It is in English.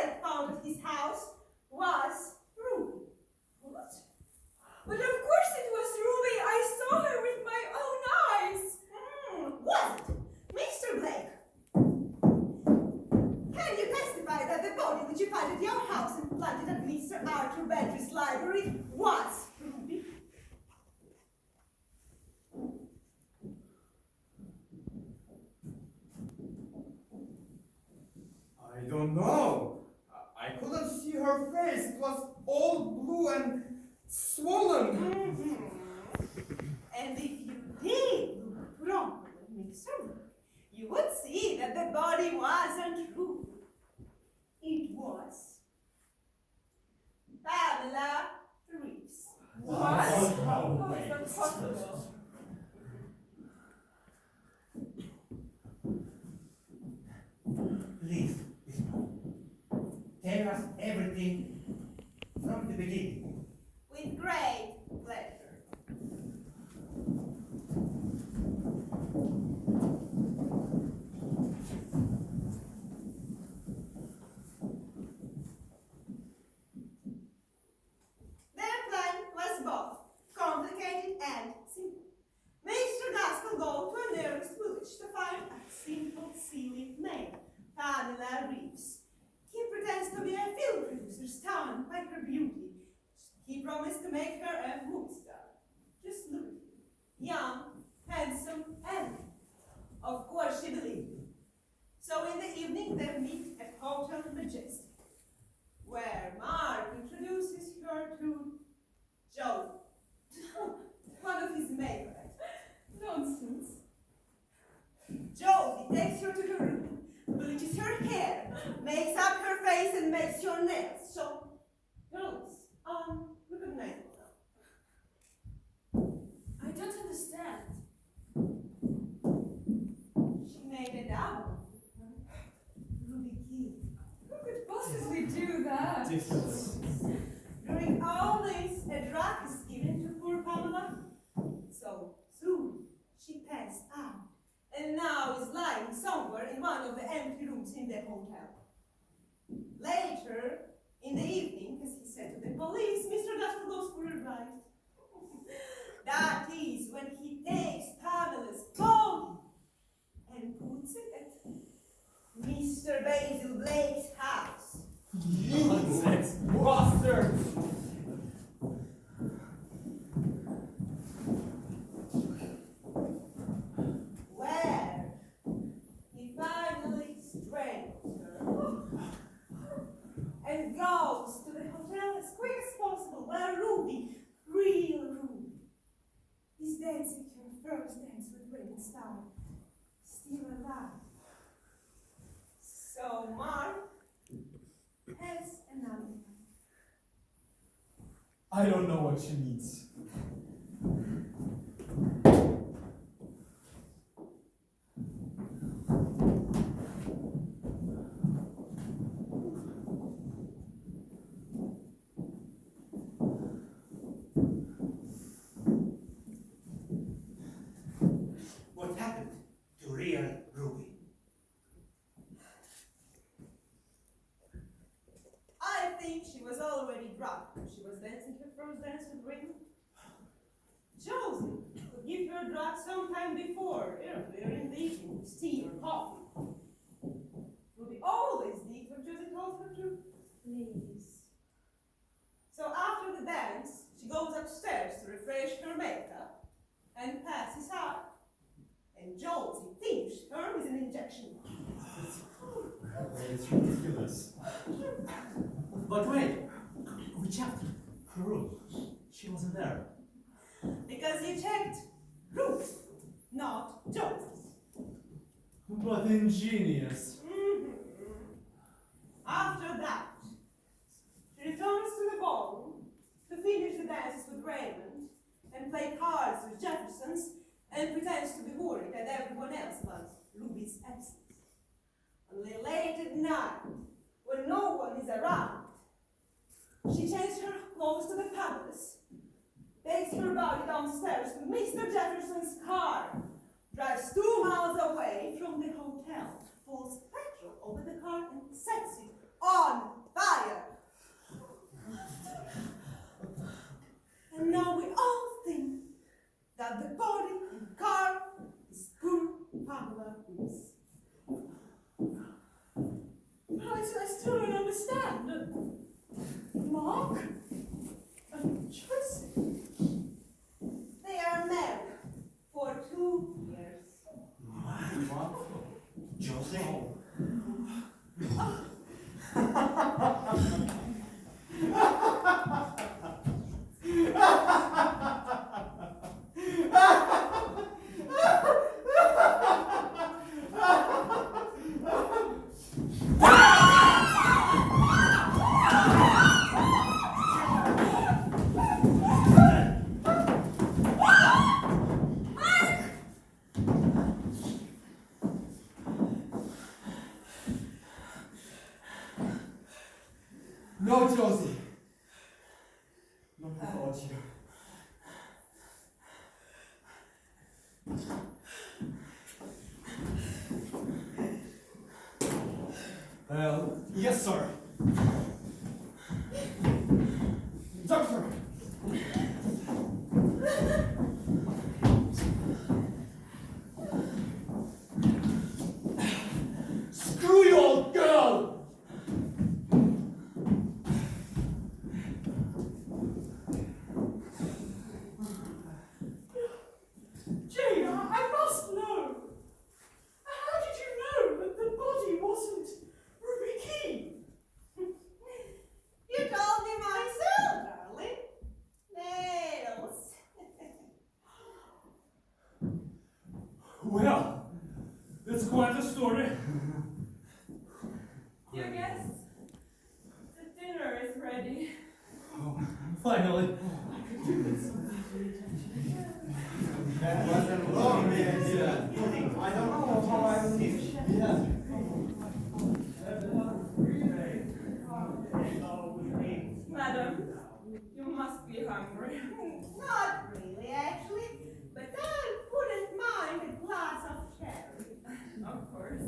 Blake found at his house was Ruby. What? But of course it was Ruby. I saw her with my own eyes. Was it? Mr. Blake, can you testify that the body which you found at your house and planted at Mr. Arthur Bedry's library was Ruby? I don't know. I couldn't see her face. It was all blue and swollen. And if you did look properly, Mr. Blake, you would see that the body wasn't Ruby. It was Pamela Reeves. What? How is that possible? Please, tell us everything from the beginning. With great pleasure. Their plan was both complicated and simple. Mr. Gaskell go to a nearest village to find a simple, silly maid, Pamela Reeves. He pretends to be a film producer stunned by her beauty. He promised to make her a movie star. Just look at him. Young, handsome, and of course she believed him. So in the evening they meet at Hotel Majestic, where Mark introduces her to Joe, one of his makers. Nonsense. Josie takes her to her room, bleaches her hair, makes up her face, and makes her nails. So, girls, recognizable now. I don't understand. She made a album with her, Ruby Key. Who could possibly do that? Ridiculous. During all this, a drug is given to poor Pamela. So, soon, she passed out, and now is lying somewhere in one of the empty rooms in the hotel. Later, in the evening, as he said to the police, Mr. Gaskell goes for a ride. That is when he takes Pamela's body and puts it at Mr. Basil Blake's house. Nonsense. Bastard. Where he finally strangles her and goes to the hotel as quick as possible, where Ruby, real Ruby, is dancing her first dance with Raven Star, still alive. So Mark has an alibi. I don't know what she means. What happened to real Ruby? I think she was already drunk when she was dancing her first dance with Raymond. Josie could give her a drug sometime before, earlier in the evening, with tea or coffee. Ruby always did what Josie told her to. Please. So after the dance, she goes upstairs to refresh her makeup and passes out. And Josie thinks her is an injection. It's ridiculous. But wait, we checked her room. She wasn't there. Because you checked Ruth, not Josie's. But ingenious. After that, she returns to the ballroom to finish the dances with Raymond and play cards with Jeffersons and pretends to be worried that everyone else about Ruby's absence. Only late at night, when no one is around, she changes her clothes to the palace, takes her body downstairs to Mr. Jefferson's car, drives 2 miles away from the hotel, pours petrol over the car, and sets it on fire. And now we all think that the body in the car is poor Pamela Reese. I still don't understand. Mark? And Josie? They are married for 2 years. What? Josie? No, Josie. Not without you. Yes, sir. Doctor! Screw you, old girl! Jane, I must know. How did you know that the body wasn't Ruby Keene? You told me myself, darling. Nails. Well, it's quite a story. Dear guests, the dinner is ready. Finally. That was a long idea. I don't know how I will live. Yeah. Madam, you must be hungry. Not really, actually. But I wouldn't mind a glass of sherry. Of course.